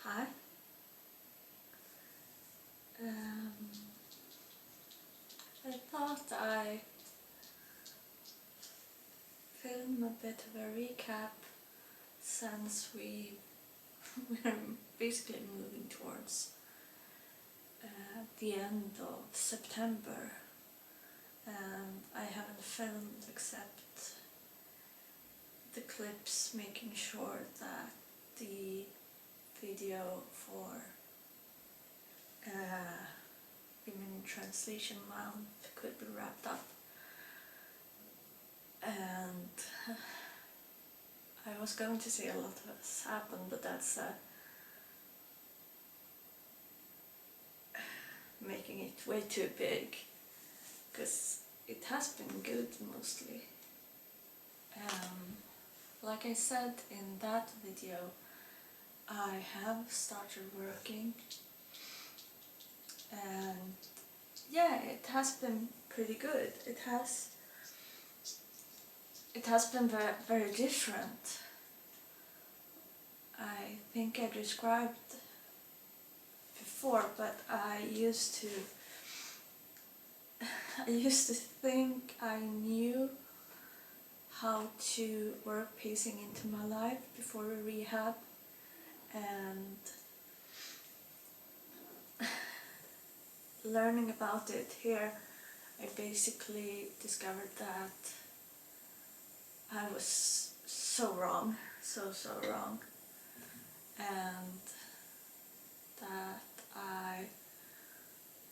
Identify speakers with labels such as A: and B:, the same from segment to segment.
A: Hi. I thought I film a bit of a recap since we're basically moving towards the end of September, and I haven't filmed except the clips, making sure that the video for Women in Translation Month could be wrapped up. And I was going to say a lot has happened, but that's making it way too big, because it has been good mostly. Like I said in that video, I have started working, and yeah, it has been pretty good. It has been very, very different. I think I described before, but I used to think I knew how to work pacing into my life before rehab, and learning about it here, I basically discovered that I was so wrong, so wrong, and that I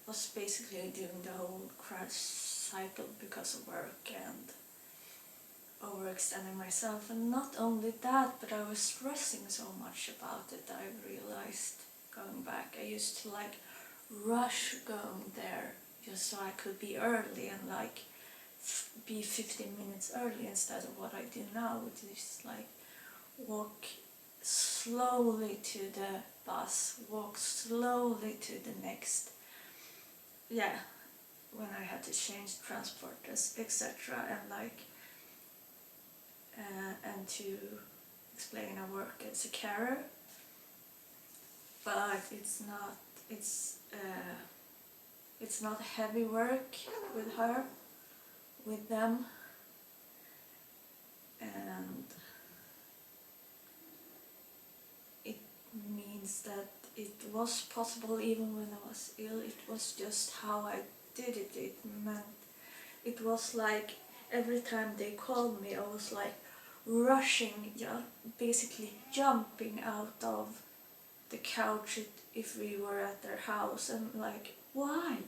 A: was basically doing the whole crash cycle because of work and overextending myself. And not only that, but I was stressing so much about it. I realized, going back, I used to rush going there just so I could be early and be 15 minutes early, instead of what I do now, which is walk slowly to the bus, walk slowly to the next, when I had to change transport, etc. And to explain I work as a carer, but it's not heavy work with her, with them, and it means that it was possible even when I was ill. It was just how I did it. It meant it was like every time they called me, I was rushing, basically jumping out of the couch if we were at their house, and why?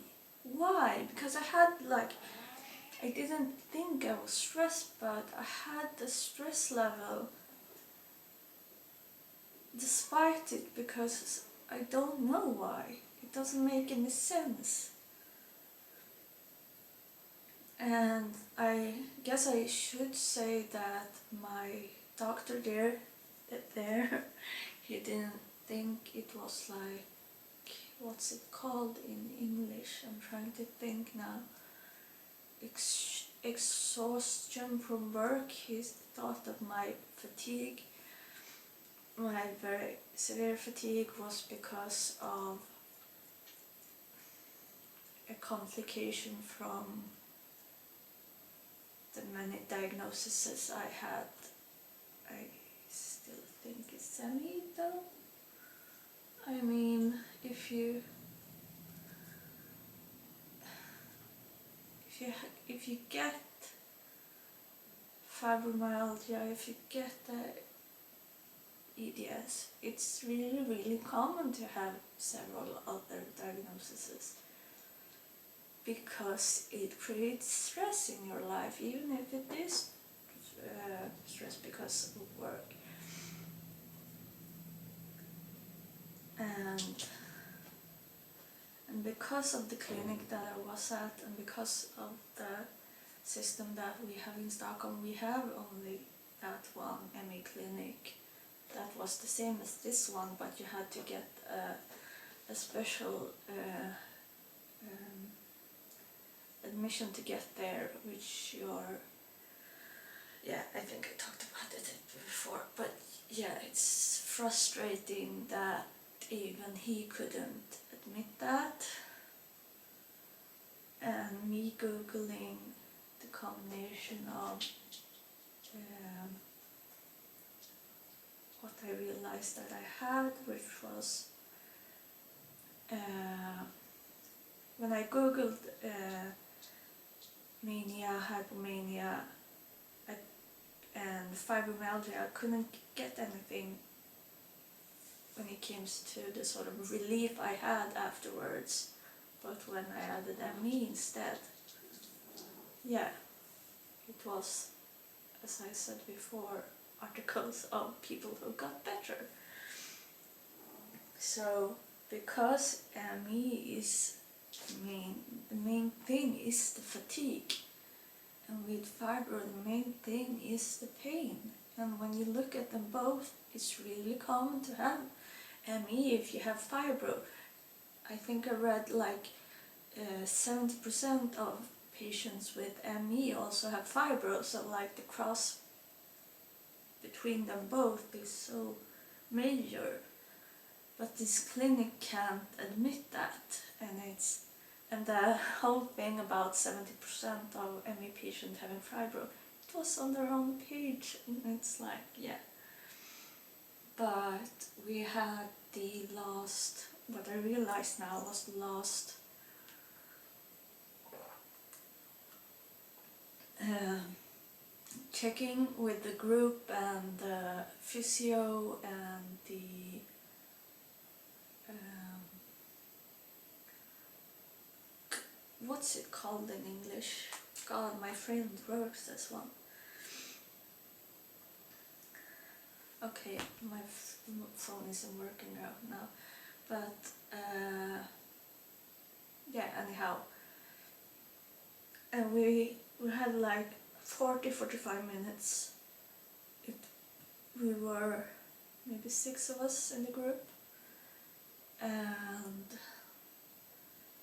A: Because I didn't think I was stressed, but I had the stress level despite it, because I don't know why. It doesn't make any sense. And I guess I should say that my doctor there, he didn't think it was what's it called in English? I'm trying to think now. Exhaustion from work. He thought that my fatigue, my very severe fatigue, was because of a complication from the many diagnoses I had. I still think it's ME though. I mean, if you get fibromyalgia, if you get the EDS, it's really, really common to have several other diagnoses, because it creates stress in your life, even if it is stress because of work. And because of the clinic that I was at, and because of the system that we have in Stockholm, we have only that one ME clinic that was the same as this one, but you had to get a special admission to get there, which I think I talked about it before, but yeah, it's frustrating that even he couldn't admit that. And me googling the combination of what I realized that I had, which was when I googled mania, hypomania and fibromyalgia, I couldn't get anything when it came to the sort of relief I had afterwards. But when I added ME instead, yeah, it was, as I said before, articles of people who got better. So, because ME is the main thing is the fatigue, and with fibro the main thing is the pain. And when you look at them both, it's really common to have ME if you have fibro. I think I read like 70% of patients with ME also have fibro, so like the cross between them both is so major. But this clinic can't admit that, and the whole thing about 70% of ME patients having fibro, it was on their own page, and it's like, yeah. But we had the last, what I realized now was the last checking with the group and the physio and the what's it called in English? God, my friend works as one. Okay, my phone isn't working right now, but yeah, anyhow. And we had like 40-45 minutes. We were maybe 6 of us in the group, and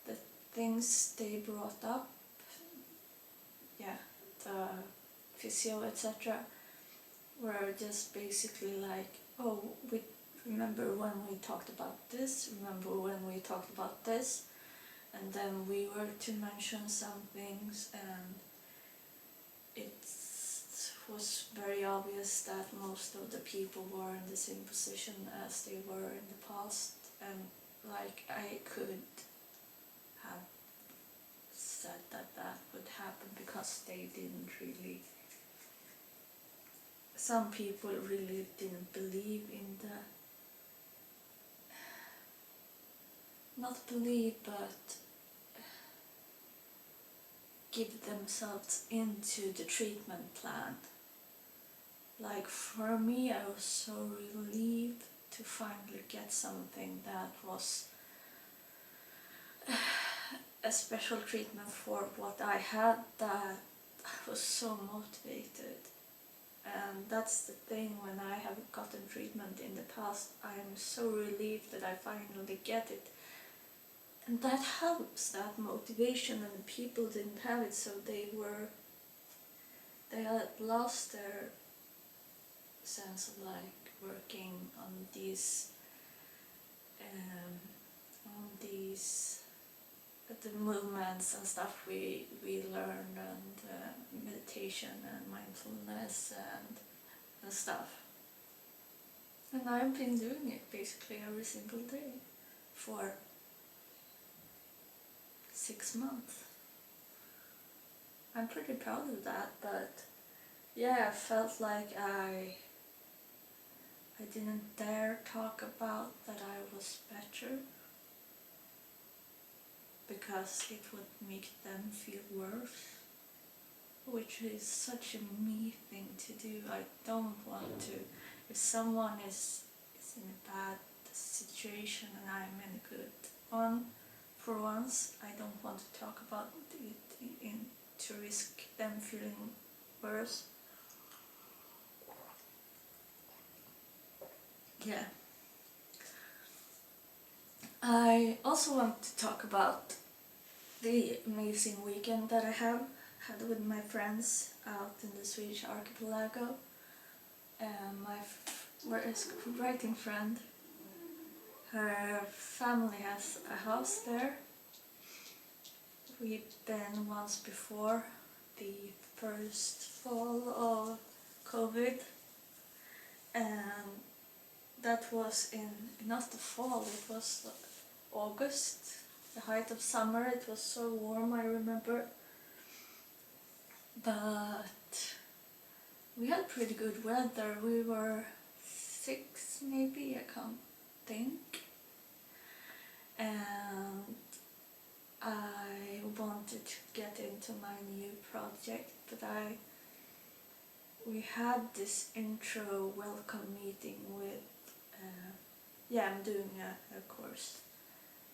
A: the things they brought up, yeah, the physio, etc., were just basically like, oh, we remember when we talked about this, remember when we talked about this, and then we were to mention some things, and it was very obvious that most of the people were in the same position as they were in the past, and like I could have said that that would happen because they didn't really, some people really didn't believe in the, not believe, but give themselves into the treatment plan. Like for me, I was so relieved to finally get something that was a special treatment for what I had, that I was so motivated. And that's the thing, when I have gotten treatment in the past, I'm so relieved that I finally get it. And that helps, that motivation, and people didn't have it, so they had lost their sense of like working on these the movements and stuff we learned, and meditation and mindfulness and stuff. And I've been doing it basically every single day for 6 months. I'm pretty proud of that, but yeah, I felt like I didn't dare talk about that I was better, because it would make them feel worse, which is such a me thing to do. I don't want to, if someone is in a bad situation and I'm in a good one, for once, I don't want to talk about it to risk them feeling worse. Yeah. I also want to talk about the amazing weekend that I had with my friends out in the Swedish archipelago. My writing friend her family has a house there. We've been once before, the first fall of COVID, and that was in, not the fall, it was August, the height of summer. It was so warm, I remember. But we had pretty good weather. We were 6 maybe, I can't think. And I wanted to get into my new project, but we had this intro welcome meeting with, I'm doing a course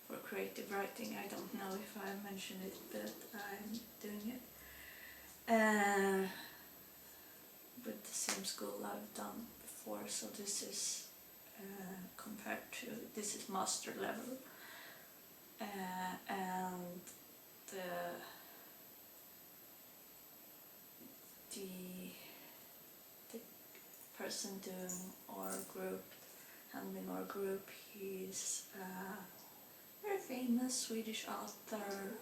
A: for creative writing. I don't know if I mentioned it, but I'm doing it. With the same school I've done before, so this is compared to, this is master level. And the person doing our group, handling our group, he's a very famous Swedish author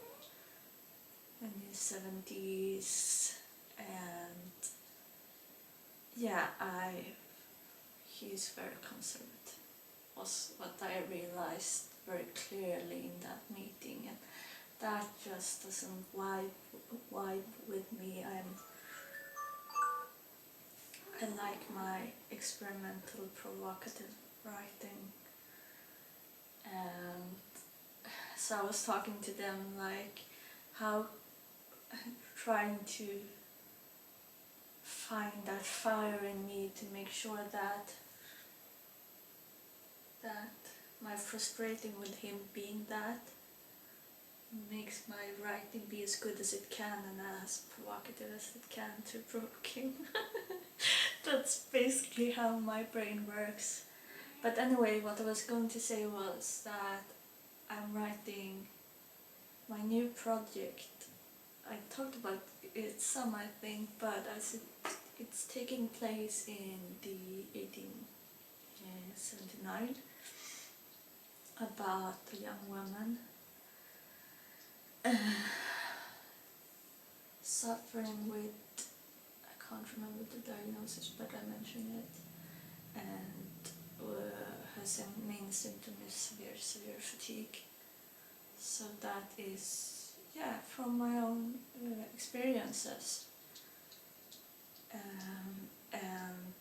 A: in his 70s, and he's very conservative, was what I realized very clearly in that meeting, and that just doesn't vibe with me. I like my experimental, provocative writing, and so I was talking to them like how trying to find that fire in me to make sure that my frustrating with him being that makes my writing be as good as it can and as provocative as it can to provoke him. That's basically how my brain works. But anyway, what I was going to say was that I'm writing my new project. I talked about it some, I think, but as it's taking place in the 1879 about a young woman suffering with, I can't remember the diagnosis, but I mentioned it, and her main symptom is severe fatigue. So that is, from my own experiences, and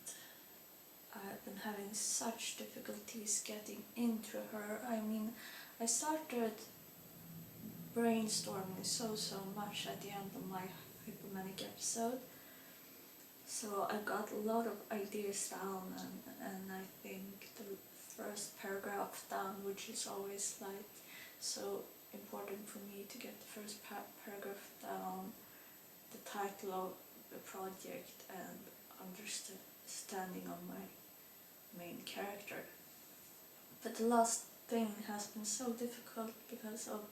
A: I've been having such difficulties getting into her. I mean, I started brainstorming so much at the end of my hypomanic episode, so I got a lot of ideas down, and I think the first paragraph down, which is always like so important for me to get the first paragraph down, the title of the project, and understanding of my main character. But the last thing has been so difficult because of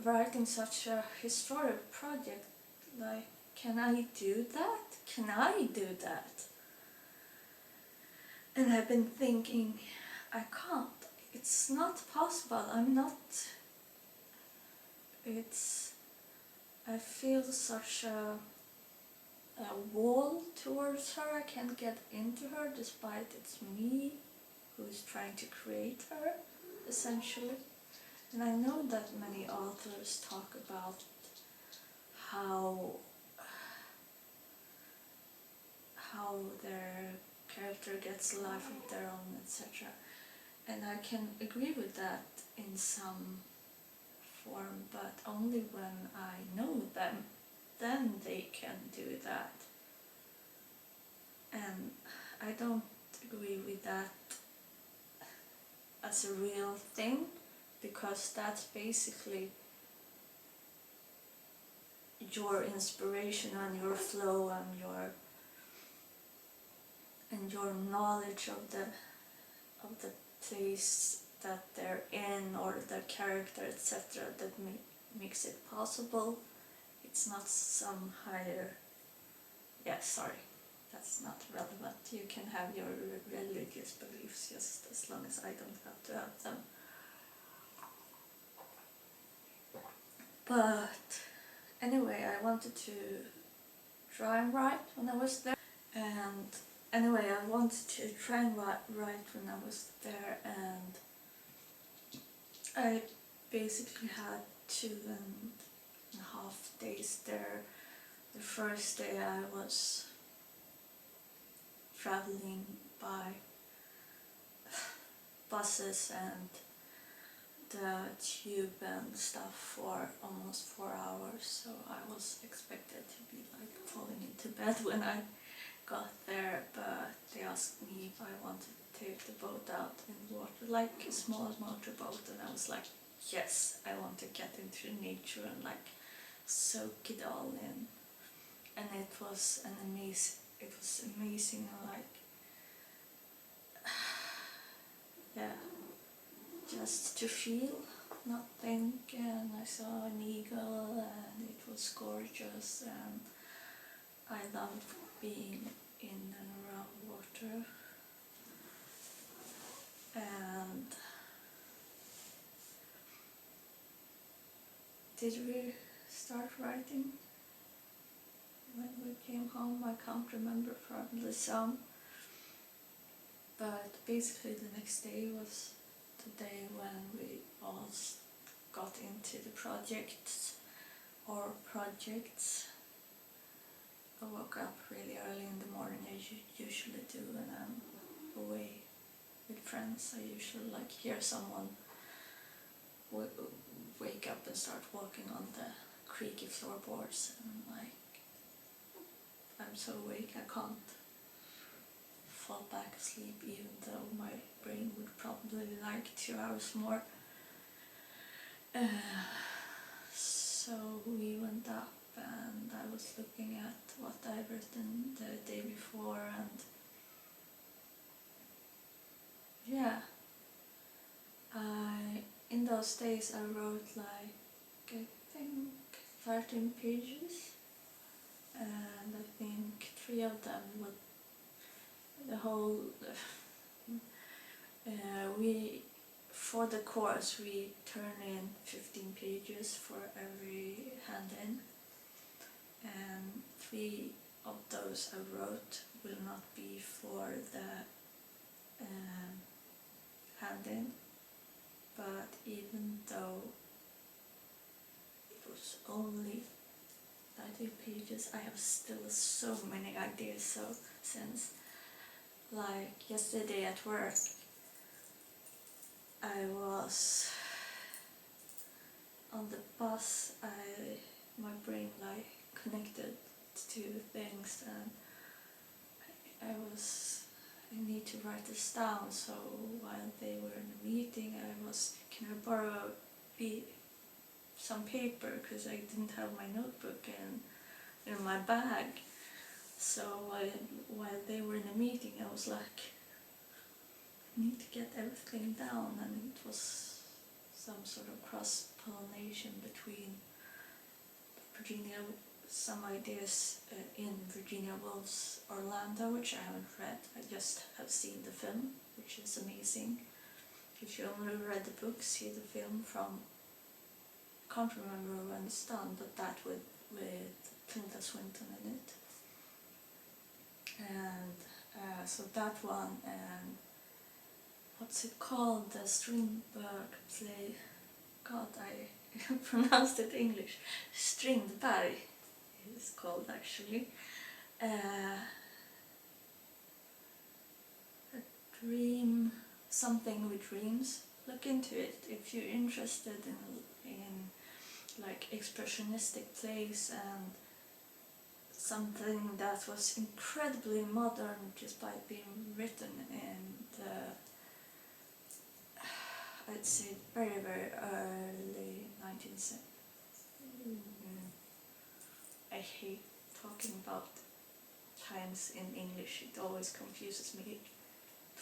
A: writing such a historic project. Like, can I do that? Can I do that? And I've been thinking, I can't. It's not possible. I'm not. I feel such a wall towards her. I can't get into her despite it's me who's trying to create her, essentially. And I know that many authors talk about how their character gets a life of their own, etc. And I can agree with that in some form, but only when I know them, then they can do that. And I don't agree with that as a real thing, because that's basically your inspiration and your flow and your knowledge of the place that they're in, or the character, etc., that makes it possible. It's not some higher... sorry. that's not relevant. You can have your religious beliefs just as long as I don't have to have them. But anyway, I wanted to try and write when I was there. And anyway, I wanted to try and write when I was there, and I basically had 2.5 days there. The first day I was traveling by buses and the tube and stuff for almost 4 hours, so I was expected to be like falling into bed when I got there, but they asked me if I wanted to take the boat out in the water, like a small motorboat, and I was like, yes, I want to get into nature and like soak it all in. And it was amazing, like, yeah, just to feel, not think. And I saw an eagle and it was gorgeous, and I loved being in and around water. And did we start writing when we came home? I can't remember, probably some. But basically the next day was the day when we all got into the projects. I woke up really early in the morning, as you usually do, and I'm away with friends. I usually like hear someone wake up and start walking on the creaky floorboards, and like, I'm so awake I can't fall back asleep, even though my brain would probably like 2 hours more. So we went up and I was looking at what I'd written the day before, and yeah, in those days I wrote like, I think 13 pages, and I think 3 of them would the whole for the course we turn in 15 pages for every hand-in, and 3 of those I wrote will not be for the hand-in, but even though it was only 30 pages, I have still so many ideas. So since like yesterday at work, I was on the bus, my brain like connected to things, and I need to write this down. So while they were in the meeting, I was, can I borrow some paper, because I didn't have my notebook in my bag. So while they were in a meeting, I was like, I need to get everything down, and it was some sort of cross-pollination between some ideas in Virginia Woolf's Orlando, which I haven't read. I just have seen the film, which is amazing. If you only read the book, see the film from, I can't remember when it's done, but that with Tilda Swinton in it. And so that one, and what's it called, the Strindberg play, God, I pronounced it English, Strindberg it's called actually. A dream, something with dreams. Look into it if you're interested in like expressionistic plays and something that was incredibly modern just by being written in the, I'd say, very, very early 19th century. I hate talking about times in English, it always confuses me.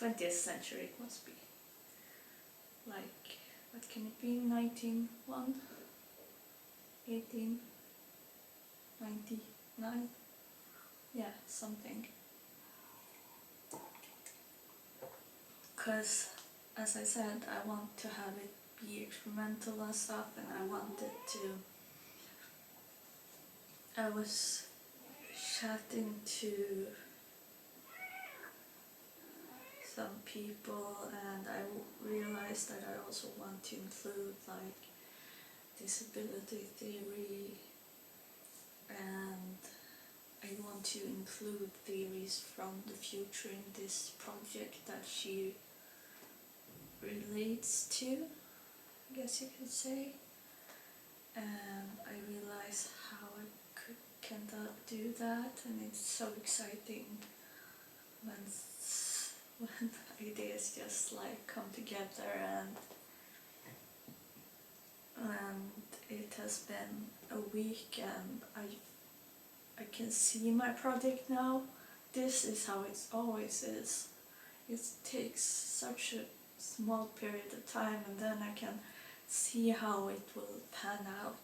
A: 20th century it must be. Like, what can it be? 1901? 1899? Yeah, something. because as I said, I want to have it be experimental and stuff, and I wanted to. I was chatting to some people, and I realized that I also want to include like disability theory, and I want to include theories from the future in this project that she relates to, I guess you could say. And I realized how I can do that, and it's so exciting when ideas just like come together, and it has been a week, and I can see my project now. This is how it always is. It takes such a small period of time, and then I can see how it will pan out.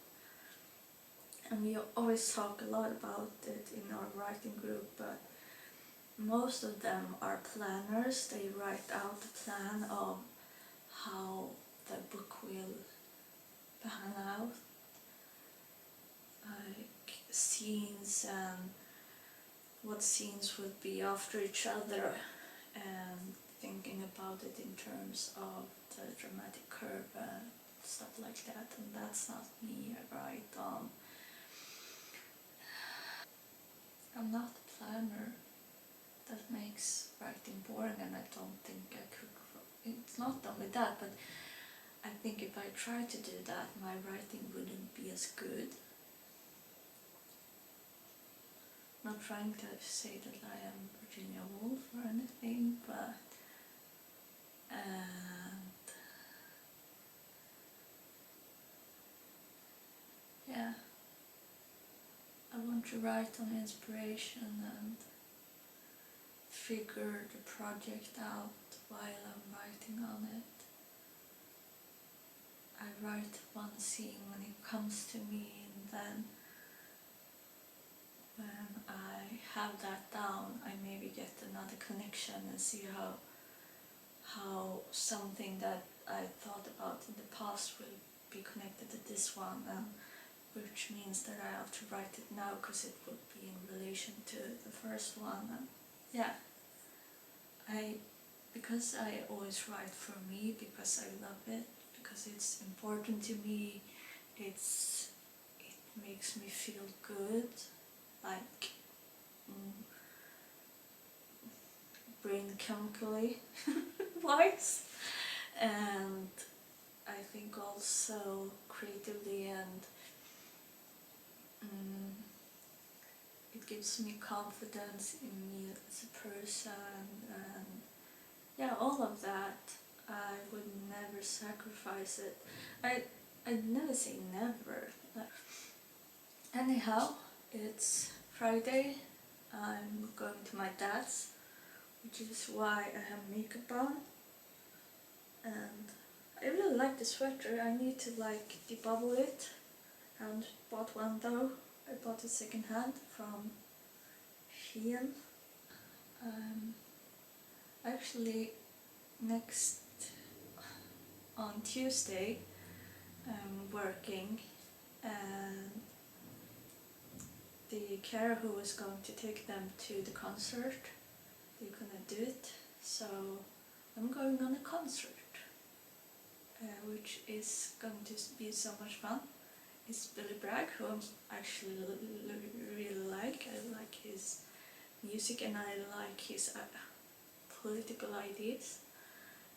A: And we always talk a lot about it in our writing group, but most of them are planners. They write out a plan of how the book will pan out, like scenes and what scenes would be after each other, and thinking about it in terms of the dramatic curve and stuff like that. And that's not me. I write on. I'm not a planner. That makes writing boring, and I don't think I could. It's not only that, but I think if I tried to do that, my writing wouldn't be as good. Not trying to say that I am Virginia Woolf or anything, but yeah, I want to write on inspiration and figure the project out while I'm writing on it. I write one scene when it comes to me, and then when I have that down, I maybe get another connection and see how something that I thought about in the past will be connected to this one, and which means that I have to write it now because it would be in relation to the first one. And yeah, because I always write for me, because I love it, because it's important to me, it makes me feel good, like brain chemically wise, and I think also creatively, and it gives me confidence in me as a person, and yeah, all of that. I would never sacrifice it. I'd never say never. Anyhow, it's Friday. I'm going to my dad's, which is why I have makeup on. And I really like the sweater. I need to like debubble it. I haven't bought one though. I bought it second hand from Shein. Actually, on Tuesday, I'm working, and the carer who was going to take them to the concert, they couldn't do it, so I'm going on a concert, which is going to be so much fun. It's Billy Bragg, who I actually really like. I like his music, and I like his political ideas.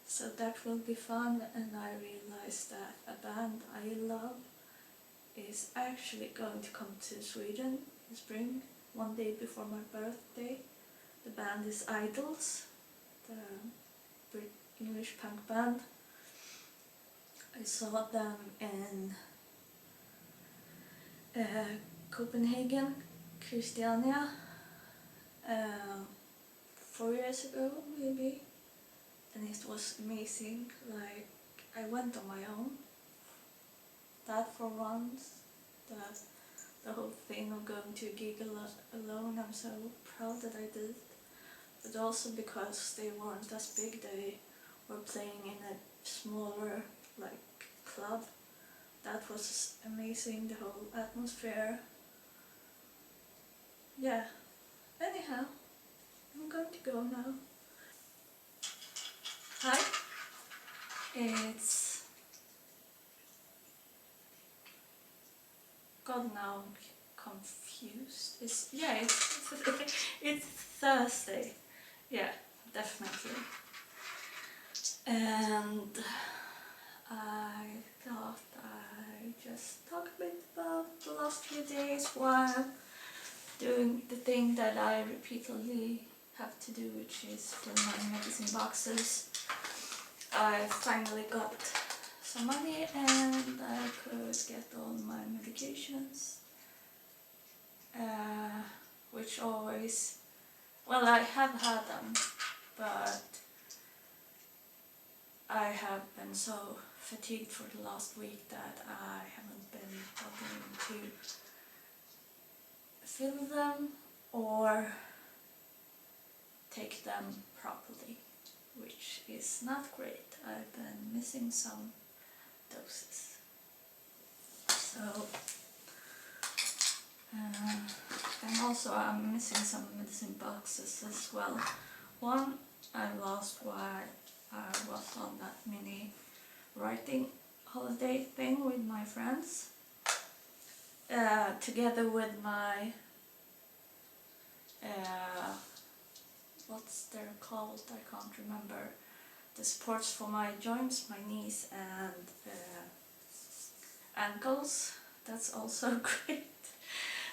A: So that will be fun, and I realized that a band I love is actually going to come to Sweden in spring, one day before my birthday. The band is Idols, the English punk band. I saw them in Copenhagen, Christiania, 4 years ago maybe, and it was amazing. Like, I went on my own, that for once, the whole thing of going to a gig alone, I'm so proud that I did, but also because they weren't as big. They were playing in a smaller like club. That was amazing, the whole atmosphere. Yeah, anyhow, I'm going to go now. Hi, it's... God, now I'm confused. It's Thursday. Yeah, definitely. And I thought I'd just talk a bit about the last few days while doing the thing that I repeatedly have to do, which is fill my medicine boxes. I finally got some money and I could get all my medications, which always, well, I have had them, but I have been so fatigued for the last week that I haven't been bothering to fill them or take them properly, which is not great. I've been missing some doses. So, and also I'm missing some medicine boxes as well. One I lost while I was on that mini writing holiday thing with my friends, together with my what's they're called, I can't remember, the supports for my joints, my knees and ankles. That's also great.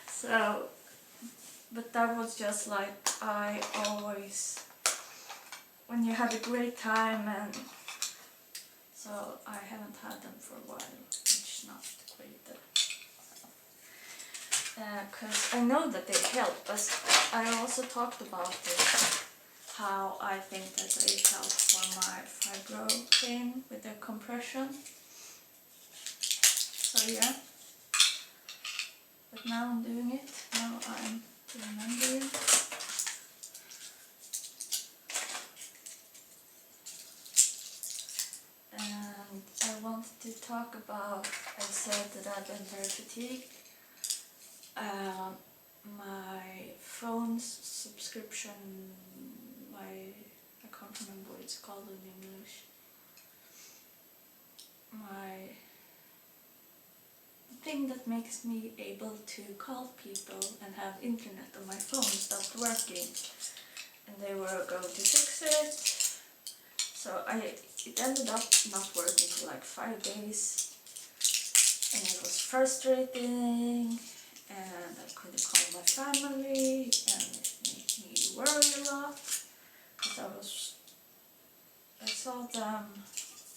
A: So, but that was just like, I always, when you have a great time, and so I haven't had them for a while, which is not great. Because I know that they help, but I also talked about this, how I think that they help for my fibro pain with the compression. So yeah, but now I'm doing it, now I'm remembering. And I wanted to talk about, I said that I've been very fatigued. My phone's subscription, I can't remember what it's called in English. My thing that makes me able to call people and have internet on my phone stopped working, and they were going to fix it. So it ended up not working for like 5 days, and it was frustrating, and I couldn't call my family, and it made me worry a lot, because I saw them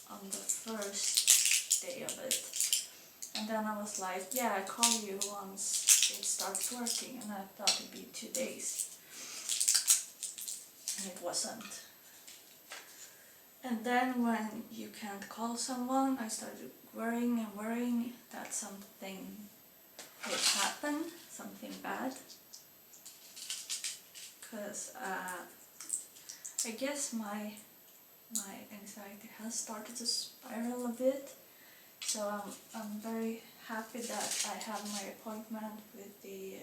A: on the first day of it. And then I was like, yeah, I call you once it starts working, and I thought it'd be 2 days. And it wasn't. And then when you can't call someone, I started worrying that something would happen, something bad. Because I guess my anxiety has started to spiral a bit. So I'm very happy that I have my appointment with the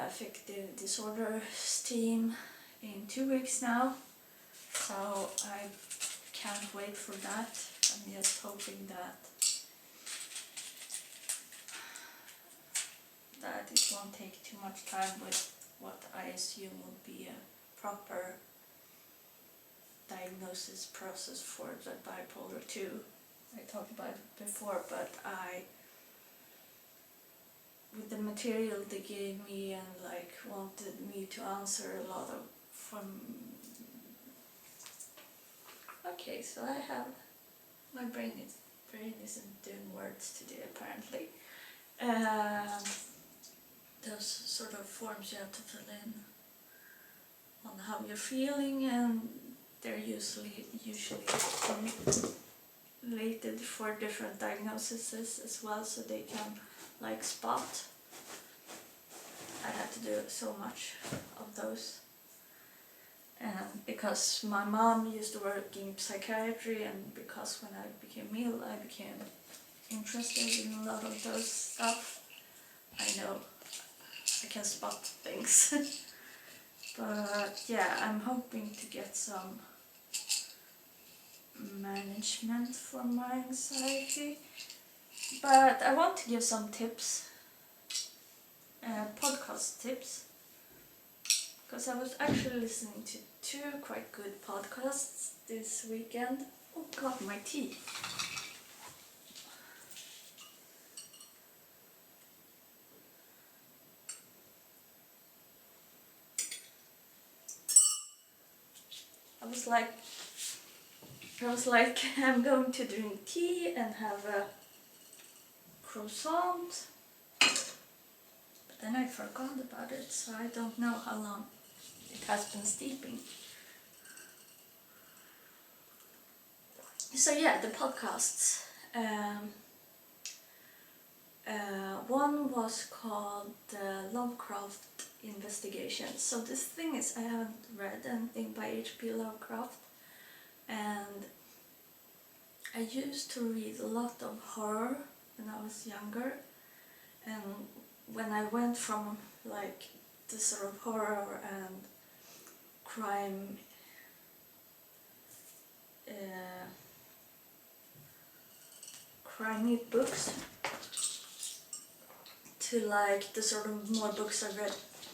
A: affective disorders team in 2 weeks now. So I can't wait for that. I'm just hoping that it won't take too much time with what I assume will be a proper diagnosis process for the bipolar 2. I talked about it before, but with the material they gave me and like wanted me to answer a lot of okay, so I have, my brain isn't doing words today apparently. Those sort of forms you have to fill in on how you're feeling, and they're usually related for different diagnoses as well, so they can like spot. I had to do so much of those, And because my mom used to work in psychiatry, and because when I became ill I became interested in a lot of those stuff. I know I can spot things. But yeah, I'm hoping to get some management for my anxiety. But I want to give some tips, podcast tips, because I was actually listening to 2 quite good podcasts this weekend. Oh god, my tea. I was like, I'm going to drink tea and have a croissant. But then I forgot about it, so I don't know how long it has been steeping. So yeah, the podcasts. One was called Lovecraft Investigations. So this thing is, I haven't read anything by H.P. Lovecraft, and I used to read a lot of horror when I was younger, and when I went from like the sort of horror and crime crimey books to like the sort of more books I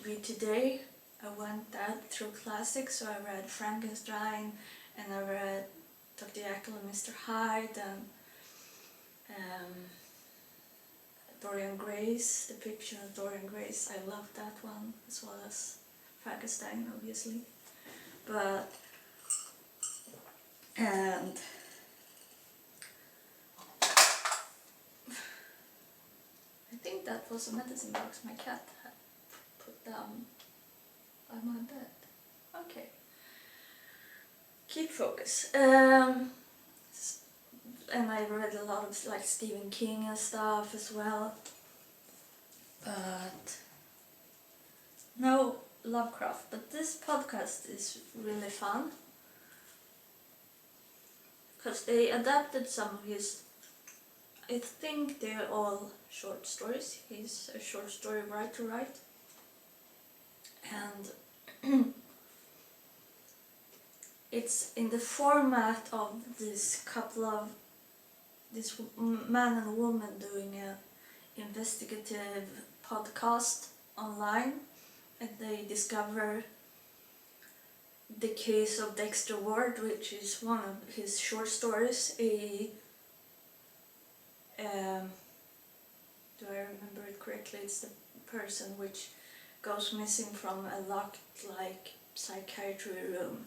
A: read today, I went that through classics. So I read Frankenstein, and I read Dr. Jekyll and Mr. Hyde, and Dorian Gray's, The Picture of Dorian Gray's. I love that one, as well as Frankenstein, obviously. But and I think that was a medicine box my cat had put down by my bed. Okay. Keep focus. And I read a lot of like Stephen King and stuff as well. But no Lovecraft. But this podcast is really fun, because they adapted some of his, I think they're all short stories. He's a short story writer, right? And it's in the format of this man and woman doing a investigative podcast online, and they discover the case of Dexter Ward, which is one of his short stories. Do I remember it correctly? It's the person which goes missing from a locked like psychiatry room.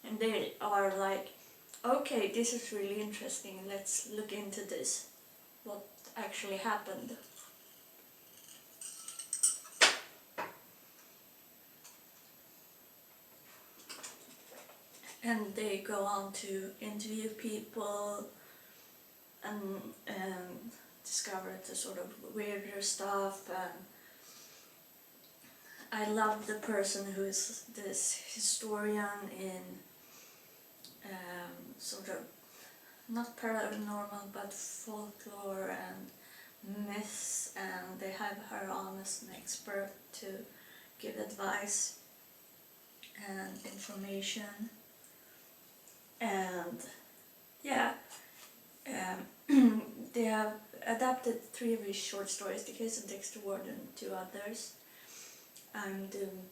A: And they are like, okay, this is really interesting, let's look into this. What actually happened? And they go on to interview people and discover the sort of weirder stuff. And I love the person who is this historian in sort of not paranormal but folklore and myths, and they have her on as an expert to give advice and information. And yeah, they have adapted 3 of his short stories, The Case of Dexter Ward and 2 others. I'm doing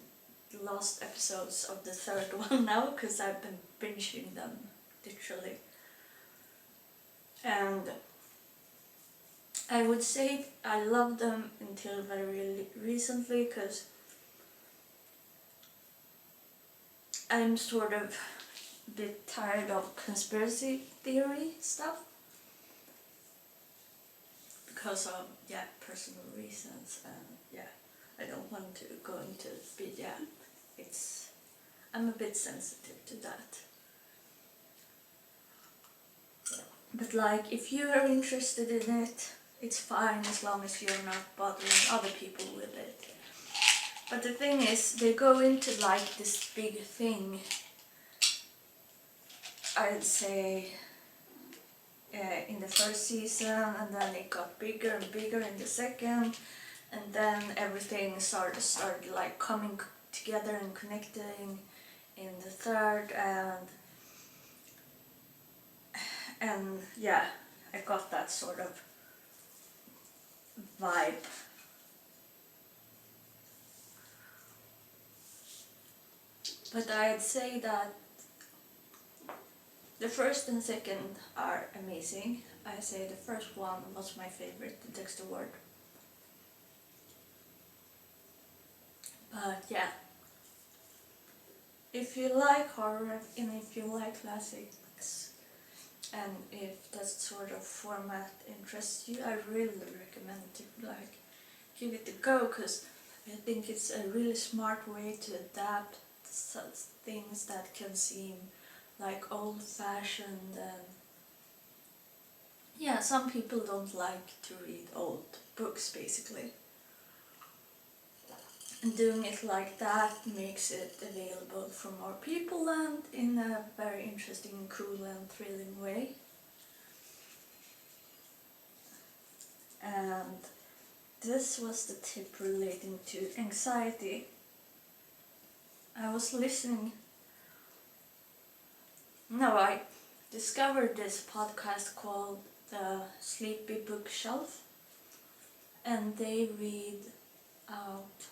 A: the last episodes of the 3rd one now, because I've been binging them, literally. And I would say I loved them until very recently, because I'm sort of a bit tired of conspiracy theory stuff, because of personal reasons, and I don't want to go into speed. I'm a bit sensitive to that. But like, if you are interested in it, it's fine, as long as you're not bothering other people with it. But the thing is, they go into like this big thing, I'd say, in the first season, and then it got bigger and bigger in the second, and then everything started like coming together and connecting in the third, and yeah, I got that sort of vibe. But I'd say that the first and second are amazing. I say the first one was my favorite, the Dexter Ward. But yeah, if you like horror and if you like classics, and if that sort of format interests you, I really recommend to like give it a go, because I think it's a really smart way to adapt such things that can seem like old-fashioned, and yeah, some people don't like to read old books basically. And doing it like that makes it available for more people and in a very interesting, cool and thrilling way. And this was the tip relating to anxiety. I discovered this podcast called The Sleepy Bookshelf, and they read out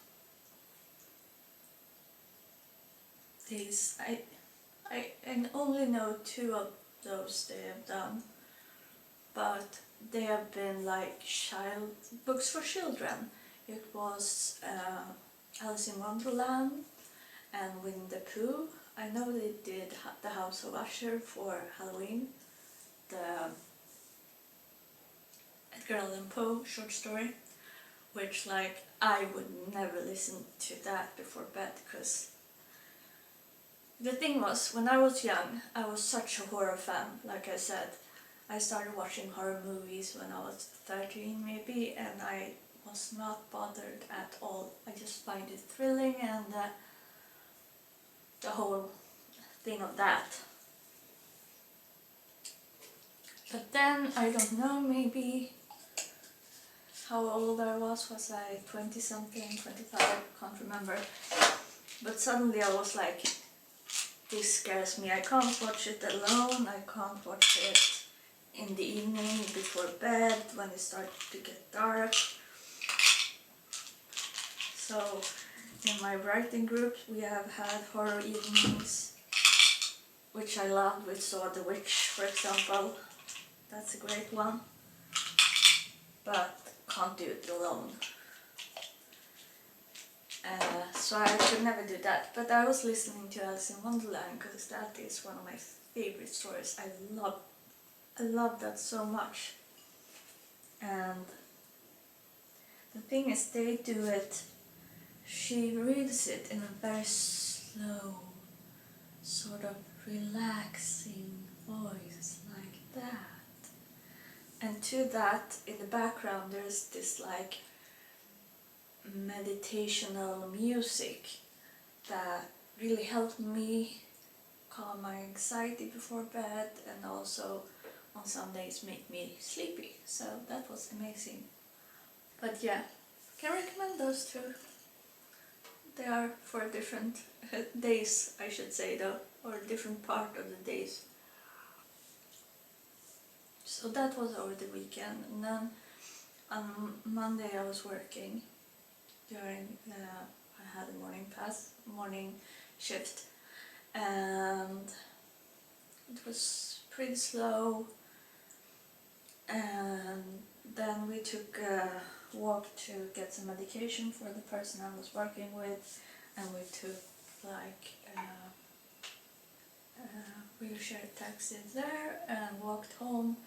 A: these. I only know 2 of those they have done, but they have been like books for children. It was Alice in Wonderland and Winnie the Pooh. I know they did The House of Usher for Halloween, the Edgar Allan Poe short story, which like I would never listen to that before bed, because the thing was, when I was young, I was such a horror fan. Like I said, I started watching horror movies when I was 13 maybe, and I was not bothered at all. I just find it thrilling, and the whole thing of that. But then, I don't know, maybe how old I was I 20 something, 25, can't remember. But suddenly I was like, this scares me, I can't watch it alone, I can't watch it in the evening before bed when it starts to get dark. So in my writing group we have had horror evenings, which I loved. We saw The Witch, for example. That's a great one. But can't do it alone. So I could never do that. But I was listening to Alice in Wonderland because that is one of my favorite stories. I love that so much. And the thing is, they do it, she reads it in a very slow, sort of relaxing voice, like that. And to that, in the background, there's this like meditational music that really helped me calm my anxiety before bed, and also on some days make me sleepy. So that was amazing. But yeah, can recommend those 2. They are for different days, I should say, though, or different part of the days. So that was over the weekend, and then on Monday I was working during I had a morning shift, and it was pretty slow. And then we took a walk to get some medication for the person I was working with, and we took like a wheelchair taxi there and walked home.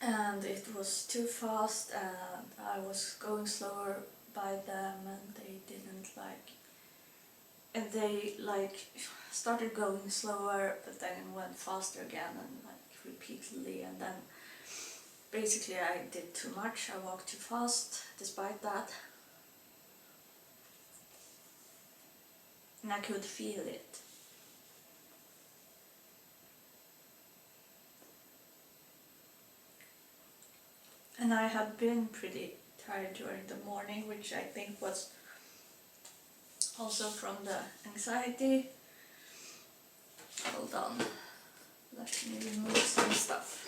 A: And it was too fast, and I was going slower by them, and they didn't like, and they like started going slower but then went faster again, and like repeatedly, and then basically I did too much. I walked too fast despite that. and I could feel it. And I have been pretty tired during the morning, which I think was also from the anxiety. Hold on, let me remove some stuff.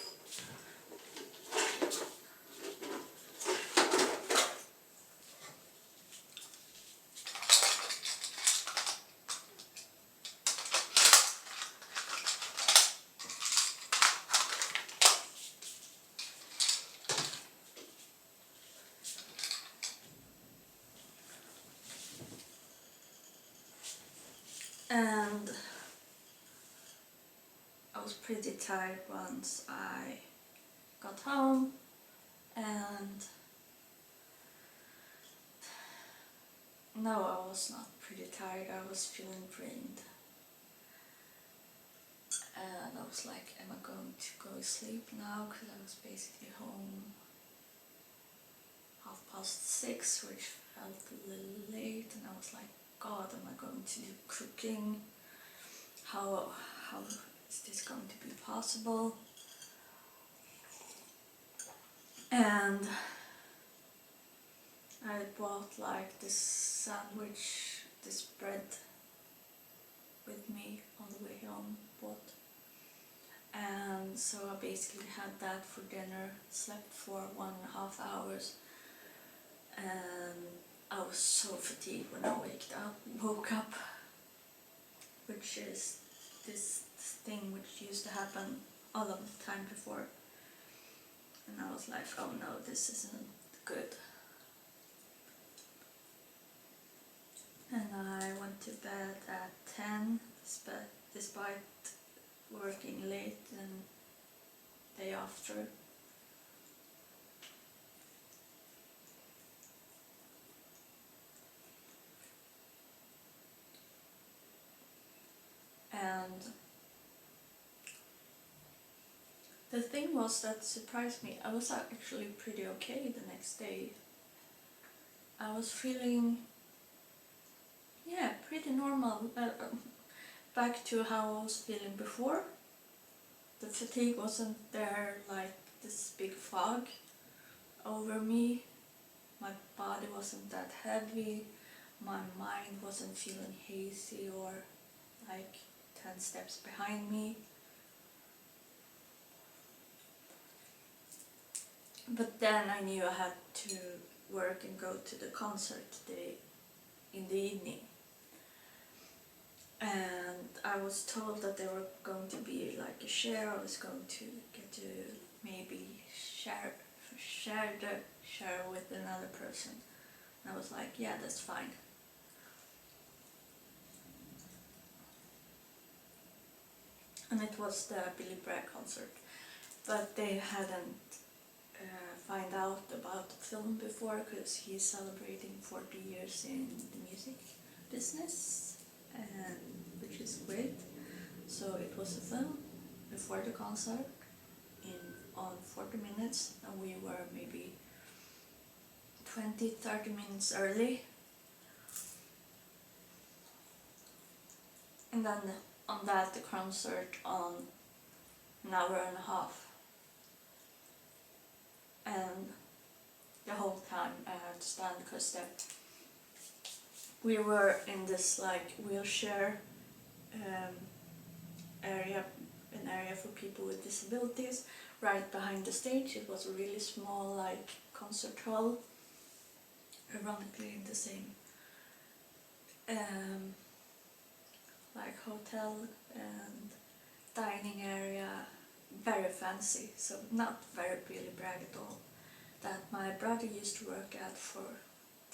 A: And I was pretty tired once I got home, and no, I was not pretty tired, I was feeling drained. And I was like, am I going to go to sleep now? Because I was basically home 6:30, which felt a little late, and I was like, God, am I going to do cooking? How is this going to be possible? And I bought like this sandwich, this bread with me on the way home, and so I basically had that for dinner, slept for 1.5 hours, and I was so fatigued when I woke up, which is this thing which used to happen all of the time before, and I was like, oh no, this isn't good. And I went to bed at 10, despite working late and day after. And the thing was that surprised me, I was actually pretty okay the next day. I was feeling, yeah, pretty normal, back to how I was feeling before. The fatigue wasn't there like this big fog over me. My body wasn't that heavy. My mind wasn't feeling hazy or like 10 steps behind me. But then I knew I had to work and go to the concert today in the evening. And I was told that there were going to be like a share. I was going to get to maybe share with another person. And I was like, yeah, that's fine. And it was the Billy Bragg concert, but they hadn't find out about the film before, because he's celebrating 40 years in the music business, and which is great. So it was a film before the concert on 40 minutes, and we were maybe 20-30 minutes early. And then on that, the concert on an hour and a half. And the whole time I had to stand, because we were in this like wheelchair area, an area for people with disabilities, right behind the stage. It was a really small like concert hall, ironically in the same like hotel and dining area, very fancy, so not very Billy Bragg at all, that my brother used to work at for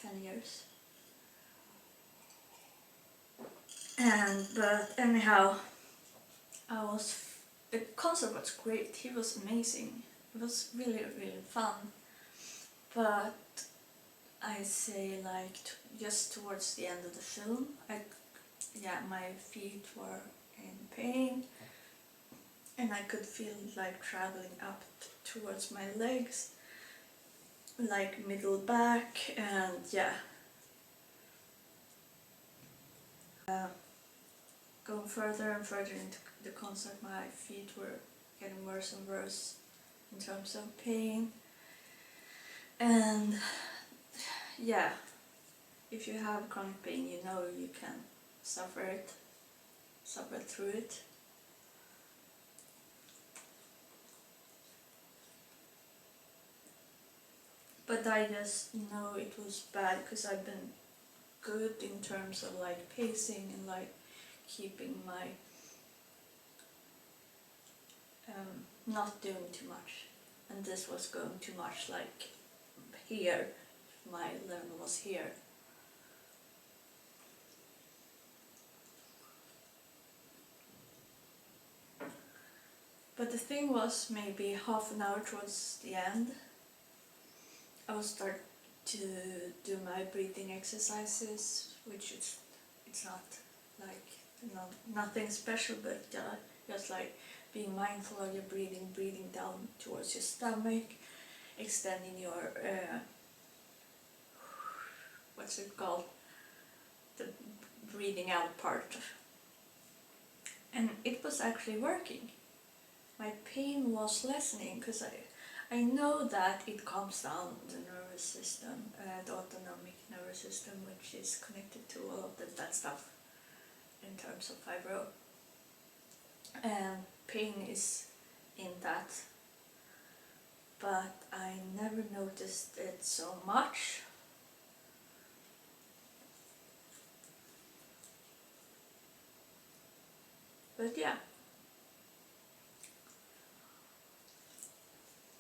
A: 10 years. But anyhow, the concert was great, he was amazing, it was really fun, but I say like just towards the end of the film, my feet were in pain, and I could feel like traveling up towards my legs, like middle back, and yeah, Going further and further into the concert, my feet were getting worse and worse in terms of pain. And yeah, if you have chronic pain, you know you can suffer through it. But I just know it was bad because I've been good in terms of like pacing and like keeping my not doing too much, and this was going too much, like here, my level was here. But the thing was, maybe half an hour towards the end, I will start to do my breathing exercises, which it's not like, you know, nothing special, but just like being mindful of your breathing down towards your stomach, extending your what's it called, the breathing out part. And it was actually working. My pain was lessening because I know that it calms down the nervous system, the autonomic nervous system, which is connected to all of that stuff in terms of fibro. And pain is in that, but I never noticed it so much. But yeah.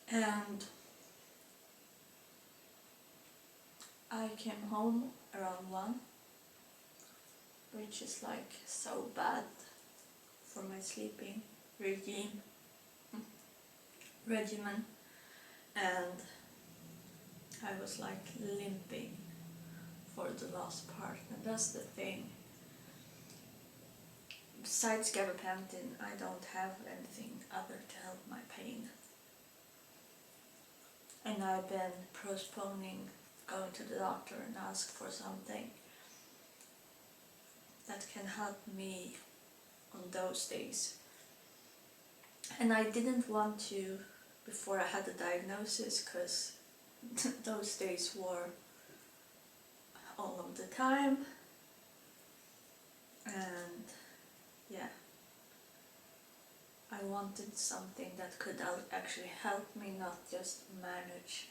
A: And I came home around 1, which is like so bad for my sleeping regimen, and I was like limping for the last part. And that's the thing, besides gabapentin, I don't have anything other to help my pain, and I've been postponing going to the doctor and ask for something that can help me on those days. And I didn't want to before I had the diagnosis, because those days were all of the time, and yeah, I wanted something that could actually help me, not just manage.